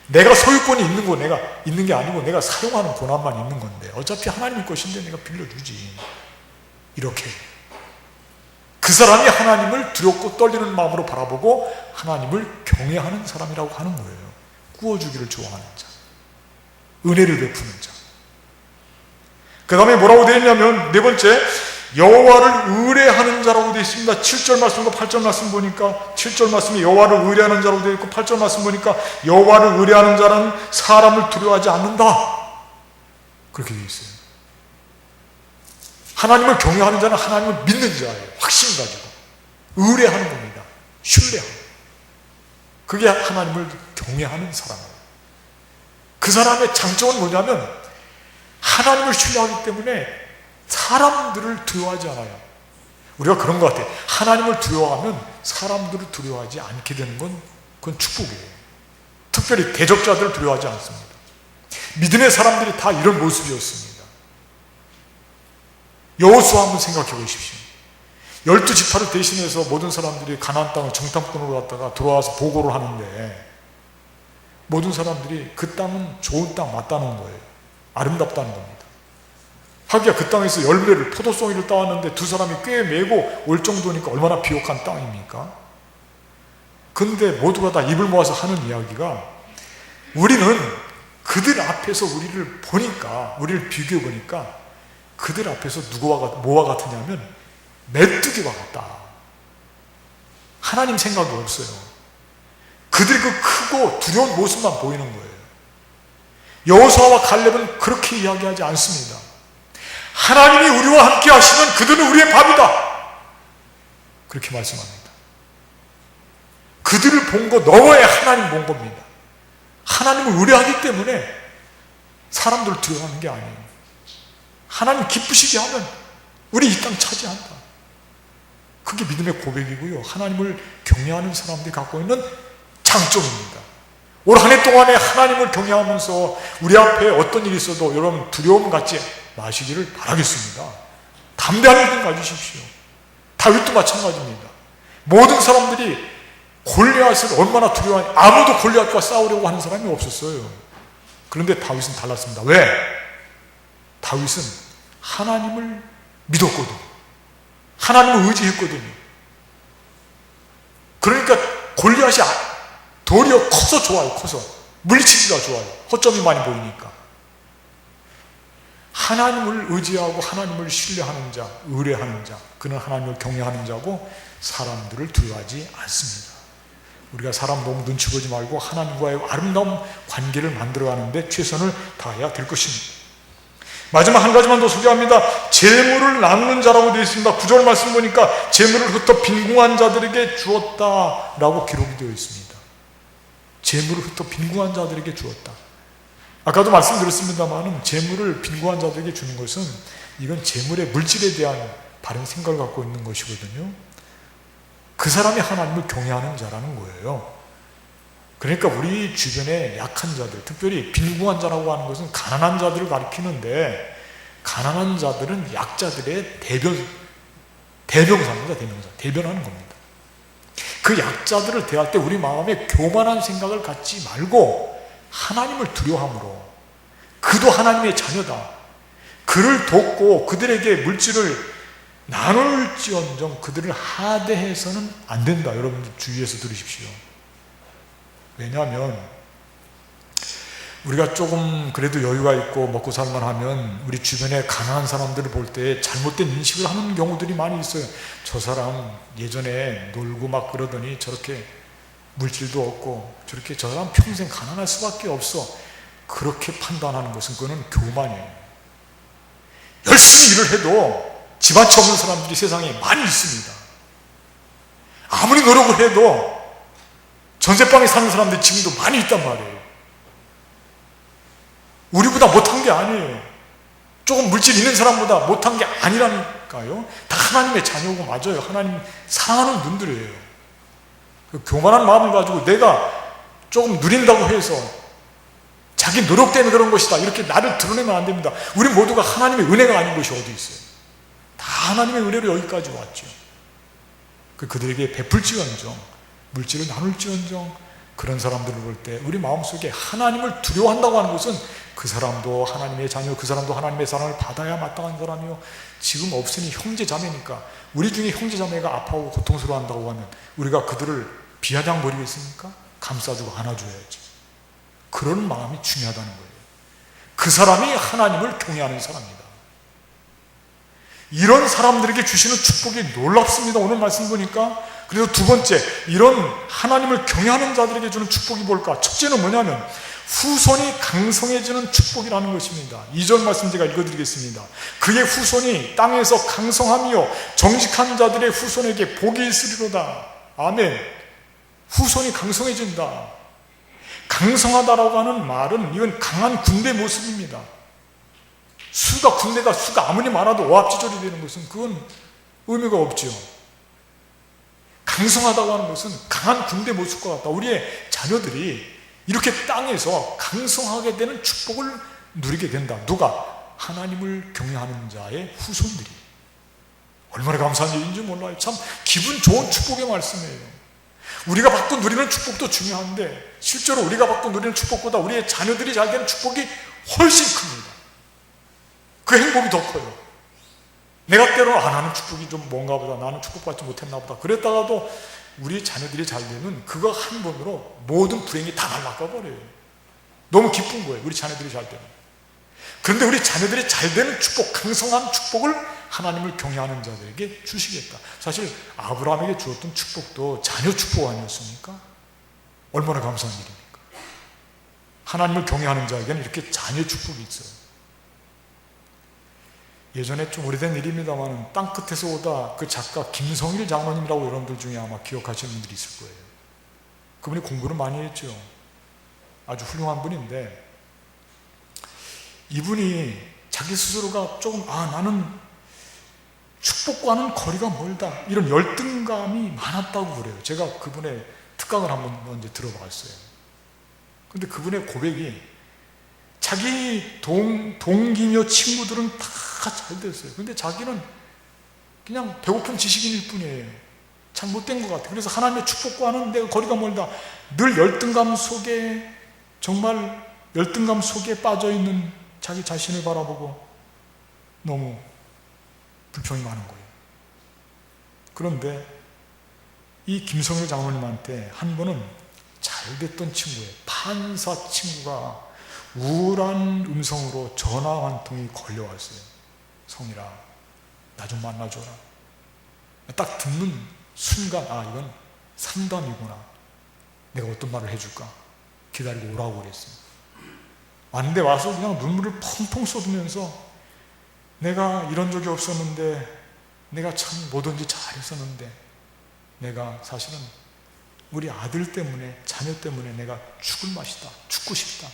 내가 소유권이 있는 거, 내가 있는 게 아니고 내가 사용하는 권한만 있는 건데 어차피 하나님의 것인데 내가 빌려주지, 이렇게 그 사람이 하나님을 두렵고 떨리는 마음으로 바라보고 하나님을 경외하는 사람이라고 하는 거예요. 꾸어주기를 좋아하는 자, 은혜를 베푸는 자. 그 다음에 뭐라고 되어 있냐면, 네 번째, 여호와를 의뢰하는 자라고 되어 있습니다. 7절 말씀과 8절 말씀 보니까 7절 말씀이 여호와를 의뢰하는 자라고 되어 있고 8절 말씀 보니까 여호와를 의뢰하는 자는 사람을 두려워하지 않는다. 그렇게 되어 있어요. 하나님을 경외하는 자는 하나님을 믿는 자예요. 확신 가지고 의뢰하는 겁니다. 신뢰하는. 그게 하나님을 경외하는 사람이에요. 그 사람의 장점은 뭐냐면 하나님을 신뢰하기 때문에 사람들을 두려워하지 않아요. 우리가 그런 것 같아요. 하나님을 두려워하면 사람들을 두려워하지 않게 되는 건 그건 축복이에요. 특별히 대적자들을 두려워하지 않습니다. 믿음의 사람들이 다 이런 모습이었습니다. 여호수아 한번 생각해 보십시오. 12지파를 대신해서 모든 사람들이 가나안 땅을 정탐꾼으로 갔다가 들어와서 보고를 하는데 모든 사람들이 그 땅은 좋은 땅 맞다는 거예요. 아름답다는 겁니다. 하기야 그 땅에서 열매를 포도송이를 따왔는데 두 사람이 꽤 메고 올 정도니까 얼마나 비옥한 땅입니까? 근데 모두가 다 입을 모아서 하는 이야기가 우리는 그들 앞에서 우리를 보니까 우리를 비교해 보니까 그들 앞에서 뭐와 같으냐면 메뚜기와 같다. 하나님 생각이 없어요. 그들이 그 크고 두려운 모습만 보이는 거예요. 여호수아와 갈렙은 그렇게 이야기하지 않습니다. 하나님이 우리와 함께 하시면 그들은 우리의 밥이다. 그렇게 말씀합니다. 그들을 본 거 너머에 하나님 본 겁니다. 하나님을 의뢰하기 때문에 사람들을 두려워하는 게 아니에요. 하나님 기쁘시게 하면 우리 이 땅 차지한다. 그게 믿음의 고백이고요. 하나님을 경외하는 사람들이 갖고 있는 장점입니다. 올 한 해 동안에 하나님을 경외하면서 우리 앞에 어떤 일이 있어도 여러분 두려움 갖지 마시기를 바라겠습니다. 담대한 믿음 가지십시오. 다윗도 마찬가지입니다. 모든 사람들이 골리앗을 얼마나 두려워하니 아무도 골리앗과 싸우려고 하는 사람이 없었어요. 그런데 다윗은 달랐습니다. 왜? 다윗은 하나님을 믿었거든요. 하나님을 의지했거든요. 그러니까 골리앗이 도리어 커서 좋아요. 커서 물리치기가 좋아요. 허점이 많이 보이니까. 하나님을 의지하고 하나님을 신뢰하는 자, 의뢰하는 자, 그는 하나님을 경외하는 자고 사람들을 두려워하지 않습니다. 우리가 사람 너무 눈치 보지 말고 하나님과의 아름다운 관계를 만들어가는데 최선을 다해야 될 것입니다. 마지막 한 가지만 더 소개합니다. 재물을 나누는 자라고 되어 있습니다. 9절 말씀 보니까 재물을 흩어 빈궁한 자들에게 주었다라고 기록이 되어 있습니다. 재물을 흩어 빈궁한 자들에게 주었다. 아까도 말씀드렸습니다만 재물을 빈궁한 자들에게 주는 것은 이건 재물의 물질에 대한 바른 생각을 갖고 있는 것이거든요. 그 사람이 하나님을 경외하는 자라는 거예요. 그러니까 우리 주변에 약한 자들, 특별히 빈궁한 자라고 하는 것은 가난한 자들을 가리키는데 가난한 자들은 약자들의 대명사입니다. 대변하는 겁니다. 그 약자들을 대할 때 우리 마음에 교만한 생각을 갖지 말고 하나님을 두려워함으로 그도 하나님의 자녀다. 그를 돕고 그들에게 물질을 나눌지언정 그들을 하대해서는 안 된다. 여러분들 주의해서 들으십시오. 왜냐하면 우리가 조금 그래도 여유가 있고 먹고 살만 하면 우리 주변에 가난한 사람들을 볼 때 잘못된 인식을 하는 경우들이 많이 있어요. 저 사람 예전에 놀고 막 그러더니 저렇게 물질도 없고 저렇게 저 사람 평생 가난할 수밖에 없어. 그렇게 판단하는 것은 그거는 교만이에요. 열심히 일을 해도 집안치 없는 사람들이 세상에 많이 있습니다. 아무리 노력을 해도 전세방에 사는 사람들이 지금도 많이 있단 말이에요. 우리보다 못한 게 아니에요. 조금 물질 있는 사람보다 못한 게 아니라니까요. 다 하나님의 자녀고 맞아요. 하나님 사랑하는 분들이에요. 그 교만한 마음을 가지고 내가 조금 누린다고 해서 자기 노력 때문에 그런 것이다 이렇게 나를 드러내면 안 됩니다. 우리 모두가 하나님의 은혜가 아닌 것이 어디 있어요. 다 하나님의 은혜로 여기까지 왔죠. 그들에게 베풀지언정 물질을 나눌지언정 그런 사람들을 볼 때 우리 마음속에 하나님을 두려워한다고 하는 것은 그 사람도 하나님의 자녀, 그 사람도 하나님의 사랑을 받아야 마땅한 사람이요. 지금 없으니 형제 자매니까 우리 중에 형제 자매가 아파하고 고통스러워한다고 하면 우리가 그들을 비아냥 버리겠습니까? 감싸주고 안아줘야지. 그런 마음이 중요하다는 거예요. 그 사람이 하나님을 경외하는 사람이다. 이런 사람들에게 주시는 축복이 놀랍습니다. 오늘 말씀 보니까. 그리고 두 번째, 이런 하나님을 경외하는 자들에게 주는 축복이 뭘까? 첫째는 뭐냐면 후손이 강성해지는 축복이라는 것입니다. 2절 말씀 제가 읽어드리겠습니다. 그의 후손이 땅에서 강성하며 정직한 자들의 후손에게 복이 있으리로다. 아멘. 후손이 강성해진다. 강성하다라고 하는 말은 이건 강한 군대 모습입니다. 군대가 수가 아무리 많아도 오합지졸이 되는 것은 그건 의미가 없죠. 강성하다고 하는 것은 강한 군대 모습과 같다. 우리의 자녀들이 이렇게 땅에서 강성하게 되는 축복을 누리게 된다. 누가? 하나님을 경외하는 자의 후손들이. 얼마나 감사한 일인지 몰라요. 참 기분 좋은 축복의 말씀이에요. 우리가 받고 누리는 축복도 중요한데 실제로 우리가 받고 누리는 축복보다 우리의 자녀들이 잘 되는 축복이 훨씬 큽니다. 그 행복이 더 커요. 내가 때로는 나는 축복이 좀 뭔가 보다, 나는 축복받지 못했나 보다 그랬다가도 우리 자녀들이 잘 되면 그거 한 번으로 모든 불행이 다 날아가 버려요. 너무 기쁜 거예요. 우리 자녀들이 잘 되면. 그런데 우리 자녀들이 잘 되는 축복, 강성한 축복을 하나님을 경외하는 자들에게 주시겠다. 사실 아브라함에게 주었던 축복도 자녀 축복 아니었습니까? 얼마나 감사한 일입니까? 하나님을 경외하는 자에게는 이렇게 자녀 축복이 있어요. 예전에 좀 오래된 일입니다만 땅끝에서 오다 그 작가 김성일 장로님이라고 여러분들 중에 아마 기억하시는 분들이 있을 거예요. 그분이 공부를 많이 했죠. 아주 훌륭한 분인데 이분이 자기 스스로가 조금 나는 축복과는 거리가 멀다 이런 열등감이 많았다고 그래요. 제가 그분의 특강을 한번 먼저 들어봤어요. 근데 그분의 고백이 자기 동기녀 친구들은 다 잘 됐어요. 근데 자기는 그냥 배고픈 지식인일 뿐이에요. 참 못된 것 같아요. 그래서 하나님의 축복과는 내가 거리가 멀다. 늘 열등감 속에, 정말 열등감 속에 빠져있는 자기 자신을 바라보고 너무 불평이 많은 거예요. 그런데 이 김성일 장로님한테 한 번은 잘 됐던 친구예요. 판사 친구가 우울한 음성으로 전화 한 통이 걸려왔어요. 성일아, 나 좀 만나줘라. 딱 듣는 순간 이건 상담이구나. 내가 어떤 말을 해줄까? 기다리고 오라고 그랬어요. 왔는데 와서 그냥 눈물을 펑펑 쏟으면서 내가 이런 적이 없었는데, 내가 참 뭐든지 잘했었는데, 내가 사실은 우리 아들 때문에, 자녀 때문에 내가 죽을 맛이다. 죽고 싶다.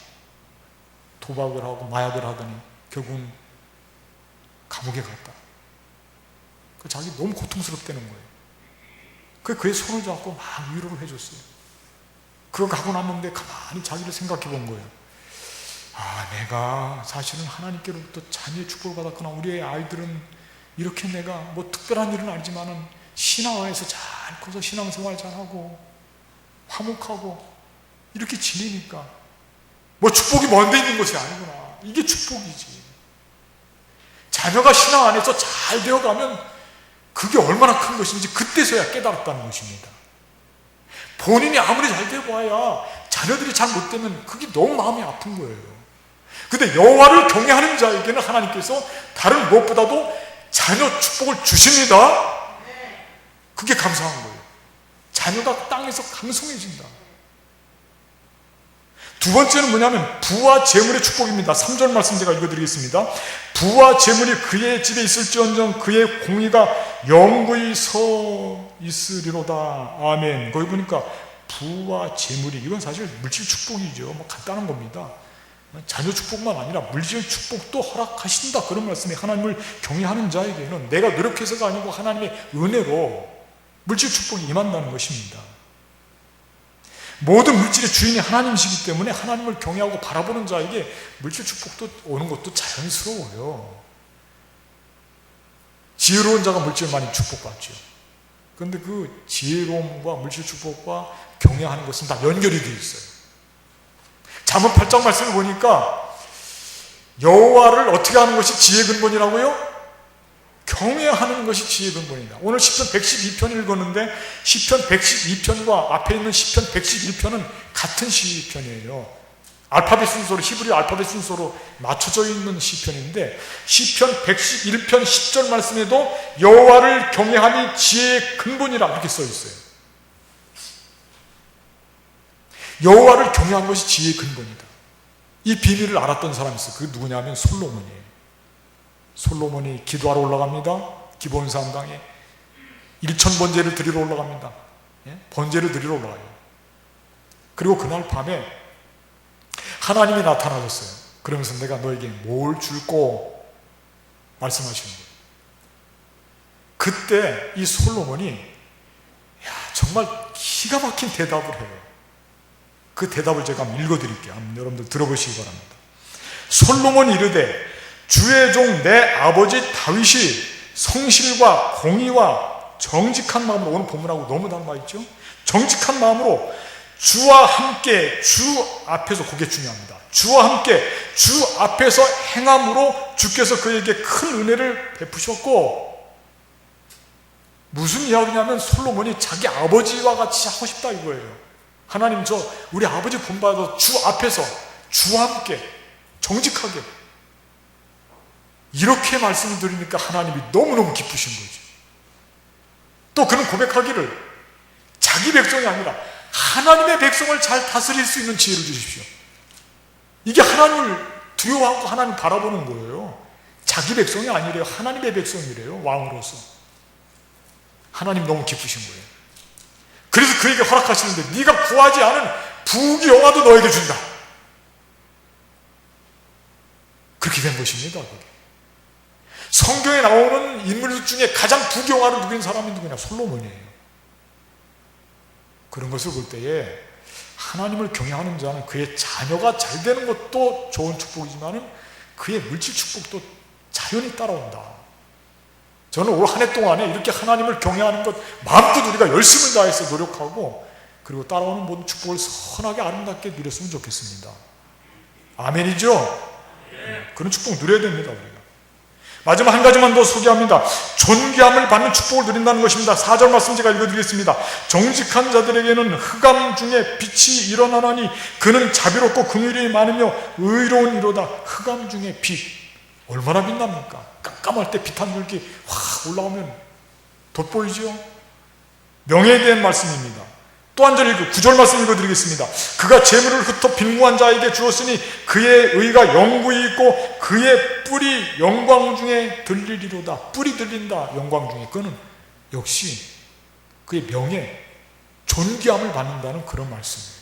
도박을 하고 마약을 하더니 결국은 감옥에 갔다. 자기 너무 고통스럽다는 거예요. 그의 손을 잡고 막 위로를 해줬어요. 그거 가고 났는데 가만히 자기를 생각해 본 거예요. 내가 사실은 하나님께로부터 자녀의 축복을 받았구나. 우리의 아이들은 이렇게 내가 뭐 특별한 일은 아니지만은 신앙화에서 잘 커서 신앙생활 잘하고 화목하고 이렇게 지내니까 뭐 축복이 먼데 있는 것이 아니구나. 이게 축복이지. 자녀가 신앙 안에서 잘 되어가면 그게 얼마나 큰 것인지 그때서야 깨달았다는 것입니다. 본인이 아무리 잘 되어봐야 자녀들이 잘 못되면 그게 너무 마음이 아픈 거예요. 근데 여호와를 경외하는 자에게는 하나님께서 다른 무엇보다도 자녀 축복을 주십니다. 그게 감사한 거예요. 자녀가 땅에서 강성해진다. 두 번째는 뭐냐면 부와 재물의 축복입니다. 3절 말씀 제가 읽어드리겠습니다. 부와 재물이 그의 집에 있을지언정 그의 공의가 영구히 서 있으리로다. 아멘. 거기 보니까 부와 재물이, 이건 사실 물질 축복이죠. 뭐 간단한 겁니다. 자녀 축복만 아니라 물질 축복도 허락하신다. 그런 말씀이 하나님을 경외하는 자에게는 내가 노력해서가 아니고 하나님의 은혜로 물질 축복이 임한다는 것입니다. 모든 물질의 주인이 하나님이시기 때문에 하나님을 경외하고 바라보는 자에게 물질 축복도 오는 것도 자연스러워요. 지혜로운 자가 물질 많이 축복받죠. 그런데 그 지혜로움과 물질 축복과 경외하는 것은 다 연결이 되어 있어요. 잠언 8장 말씀을 보니까 여호와를 어떻게 하는 것이 지혜의 근본이라고요? 경외하는 것이 지혜의 근본이다. 오늘 시편 112편 읽었는데 시편 112편과 앞에 있는 시편 111편은 같은 시편이에요. 알파벳 순서로, 히브리 알파벳 순서로 맞춰져 있는 시편인데, 시편 111편 10절 말씀에도 여호와를 경외함이 지혜의 근본이라 이렇게 써 있어요. 여호와를 경외하는 것이 지혜의 근본이다. 이 비밀을 알았던 사람이 있어요. 그게 누구냐면 솔로몬이에요. 솔로몬이 기도하러 올라갑니다. 기브온 산당에 1000번제를 드리러 올라갑니다. 번제를 드리러 올라가요. 그리고 그날 밤에 하나님이 나타나셨어요. 그러면서 내가 너에게 뭘 줄고 말씀하시는 거예요. 그때 이 솔로몬이 정말 기가 막힌 대답을 해요. 그 대답을 제가 한번 읽어드릴게요. 한번 여러분들 들어보시기 바랍니다. 솔로몬이 이르되 주의 종 내 아버지 다윗이 성실과 공의와 정직한 마음으로, 오늘 본문하고 너무 닮아있죠? 정직한 마음으로 주와 함께, 주 앞에서, 그게 중요합니다. 주와 함께 주 앞에서 행함으로 주께서 그에게 큰 은혜를 베푸셨고, 무슨 이야기냐면 솔로몬이 자기 아버지와 같이 하고 싶다 이거예요. 하나님, 우리 아버지 본받아서 주 앞에서 주와 함께 정직하게, 이렇게 말씀을 드리니까 하나님이 너무너무 기쁘신 거죠. 또 그는 고백하기를 자기 백성이 아니라 하나님의 백성을 잘 다스릴 수 있는 지혜를 주십시오. 이게 하나님을 두려워하고 하나님 바라보는 거예요. 자기 백성이 아니래요. 하나님의 백성이래요. 왕으로서. 하나님 너무 기쁘신 거예요. 그래서 그에게 허락하시는데 네가 구하지 않은 부귀영화도 너에게 준다. 그렇게 된 것입니다. 그게. 성경에 나오는 인물 중에 가장 부귀영화를 누린 사람이 누구냐? 솔로몬이에요. 그런 것을 볼 때에 하나님을 경외하는 자는 그의 자녀가 잘 되는 것도 좋은 축복이지만 그의 물질 축복도 자연히 따라온다. 저는 올 한 해 동안에 이렇게 하나님을 경외하는 것 마음껏 우리가 열심을 다해서 노력하고, 그리고 따라오는 모든 축복을 선하게 아름답게 누렸으면 좋겠습니다. 아멘이죠? 그런 축복 누려야 됩니다. 우리가. 마지막 한 가지만 더 소개합니다. 존귀함을 받는 축복을 누린다는 것입니다. 4절 말씀 제가 읽어드리겠습니다. 정직한 자들에게는 흑암 중에 빛이 일어나나니 그는 자비롭고 긍휼이 많으며 의로운 이로다. 흑암 중에 빛, 얼마나 빛납니까? 깜깜할 때 빛 한 줄기 확 올라오면 돋보이죠? 명예에 대한 말씀입니다. 또 한 절 9절 말씀 읽어드리겠습니다. 그가 재물을 흩어 빈궁한 자에게 주었으니 그의 의가 영구히 있고 그의 뿔이 영광 중에 들리리로다. 뿔이 들린다. 영광 중에. 그거는 역시 그의 명예, 존귀함을 받는다는 그런 말씀이에요.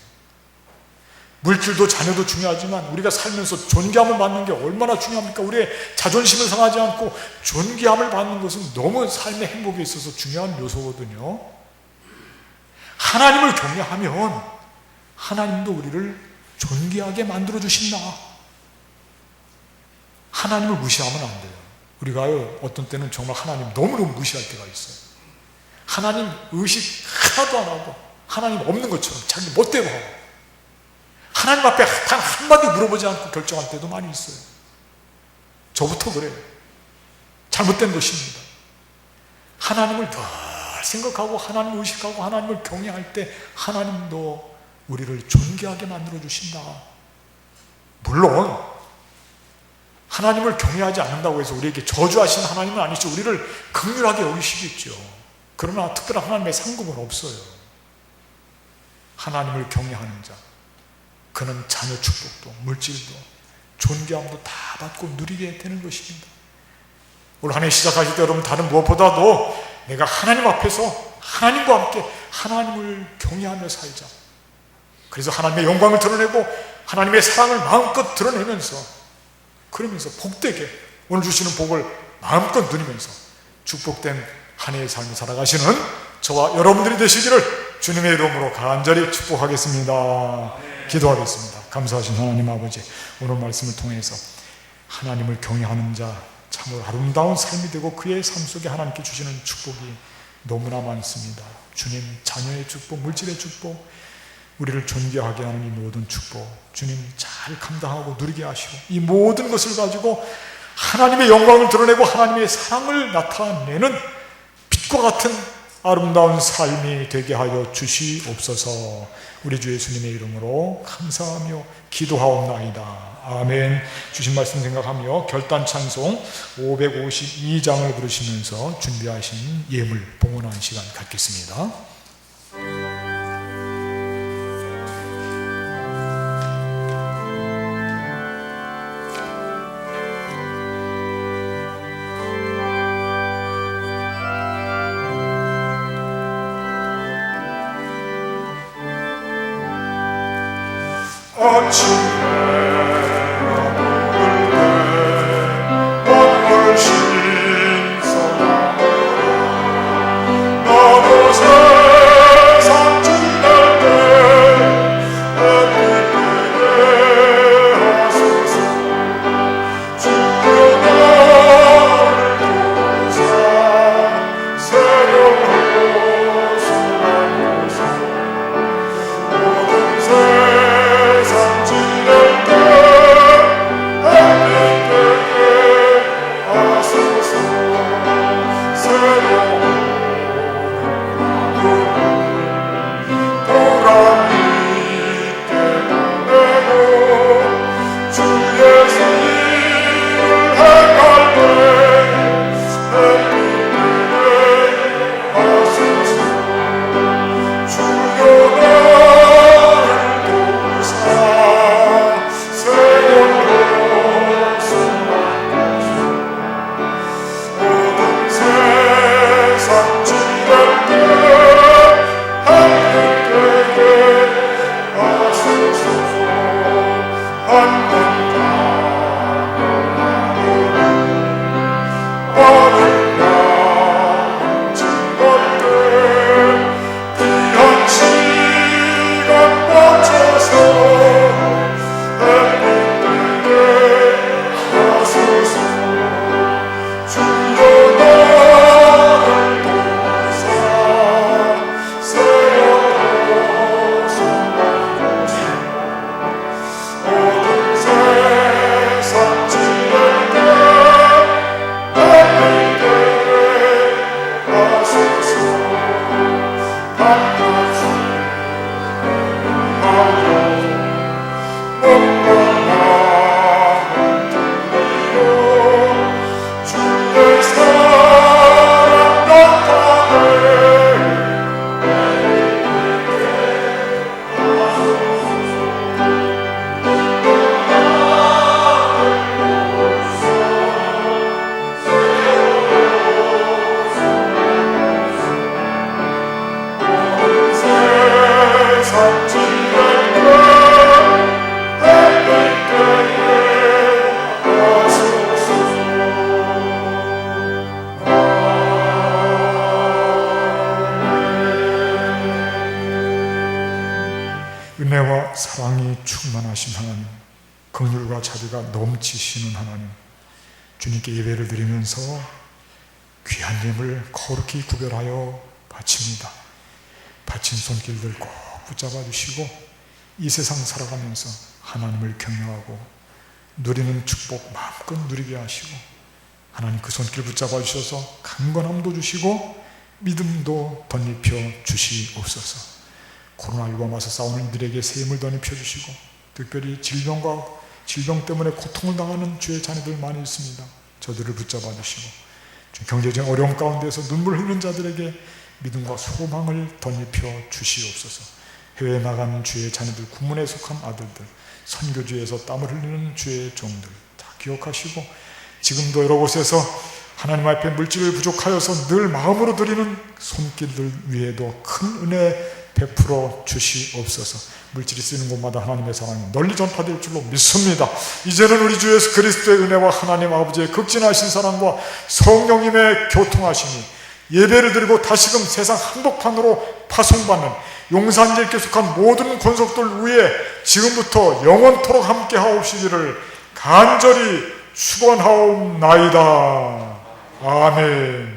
물질도 자녀도 중요하지만 우리가 살면서 존귀함을 받는 게 얼마나 중요합니까? 우리의 자존심을 상하지 않고 존귀함을 받는 것은 너무 삶의 행복에 있어서 중요한 요소거든요. 하나님을 경외하면 하나님도 우리를 존귀하게 만들어주신다. 하나님을 무시하면 안 돼요. 우리가 어떤 때는 정말 하나님 너무너무 무시할 때가 있어요. 하나님 의식 하나도 안 하고 하나님 없는 것처럼 자기 멋대로 하고 하나님 앞에 단 한마디 물어보지 않고 결정할 때도 많이 있어요. 저부터 그래요. 잘못된 것입니다. 하나님을 더 생각하고 하나님을 의식하고 하나님을 경외할 때 하나님도 우리를 존귀하게 만들어주신다. 물론 하나님을 경외하지 않는다고 해서 우리에게 저주하신 하나님은 아니죠. 우리를 긍휼하게 여기시겠죠. 그러나 특별한 하나님의 상급은 없어요. 하나님을 경외하는 자, 그는 자녀 축복도 물질도 존귀함도 다 받고 누리게 되는 것입니다. 올 한 해 시작하실 때 여러분 다른 무엇보다도 내가 하나님 앞에서 하나님과 함께 하나님을 경외하며 살자. 그래서 하나님의 영광을 드러내고 하나님의 사랑을 마음껏 드러내면서, 그러면서 복되게 오늘 주시는 복을 마음껏 누리면서 축복된 한 해의 삶을 살아가시는 저와 여러분들이 되시기를 주님의 이름으로 간절히 축복하겠습니다. 기도하겠습니다. 감사하신 하나님 아버지, 오늘 말씀을 통해서 하나님을 경외하는 자 참으로 아름다운 삶이 되고 그의 삶 속에 하나님께 주시는 축복이 너무나 많습니다. 주님, 자녀의 축복, 물질의 축복, 우리를 존귀하게 하는 이 모든 축복 주님 잘 감당하고 누리게 하시고 이 모든 것을 가지고 하나님의 영광을 드러내고 하나님의 사랑을 나타내는 빛과 같은 아름다운 삶이 되게 하여 주시옵소서. 우리 주 예수님의 이름으로 감사하며 기도하옵나이다. 아멘. 주신 말씀 생각하며 결단 찬송 552장을 부르시면서 준비하신 예물 봉헌하는 시간 갖겠습니다. 은혜와 사랑이 충만하신 하나님, 긍휼과 자비가 넘치시는 하나님, 주님께 예배를 드리면서 귀한 예물 거룩히 구별하여 바칩니다. 바친 손길들 꼭 붙잡아 주시고 이 세상 살아가면서 하나님을 경외하고 누리는 축복 마음껏 누리게 하시고, 하나님 그 손길 붙잡아 주셔서 강건함도 주시고 믿음도 덧입혀 주시옵소서. 코로나19와 맞서 싸우는 이들에게 새 힘을 덧입혀 주시고, 특별히 질병 때문에 고통을 당하는 주의 자녀들 많이 있습니다. 저들을 붙잡아 주시고, 경제적인 어려움 가운데서 눈물 흘리는 자들에게 믿음과 소망을 덧입혀 주시옵소서. 해외에 나가는 주의 자녀들, 군문에 속한 아들들, 선교지에서 땀을 흘리는 주의 종들 다 기억하시고, 지금도 여러 곳에서 하나님 앞에 물질을 부족하여서 늘 마음으로 드리는 손길들 위에도 큰 은혜 베풀어 주시옵소서. 물질이 쓰이는 곳마다 하나님의 사랑이 널리 전파될 줄로 믿습니다. 이제는 우리 주 예수 그리스도의 은혜와 하나님 아버지의 극진하신 사랑과 성령님의 교통하심이 예배를 드리고 다시금 세상 한복판으로 파송받는 용산제일교회 속한 모든 권속들 위에 지금부터 영원토록 함께 하옵시기를 간절히 축원하옵나이다. 아멘.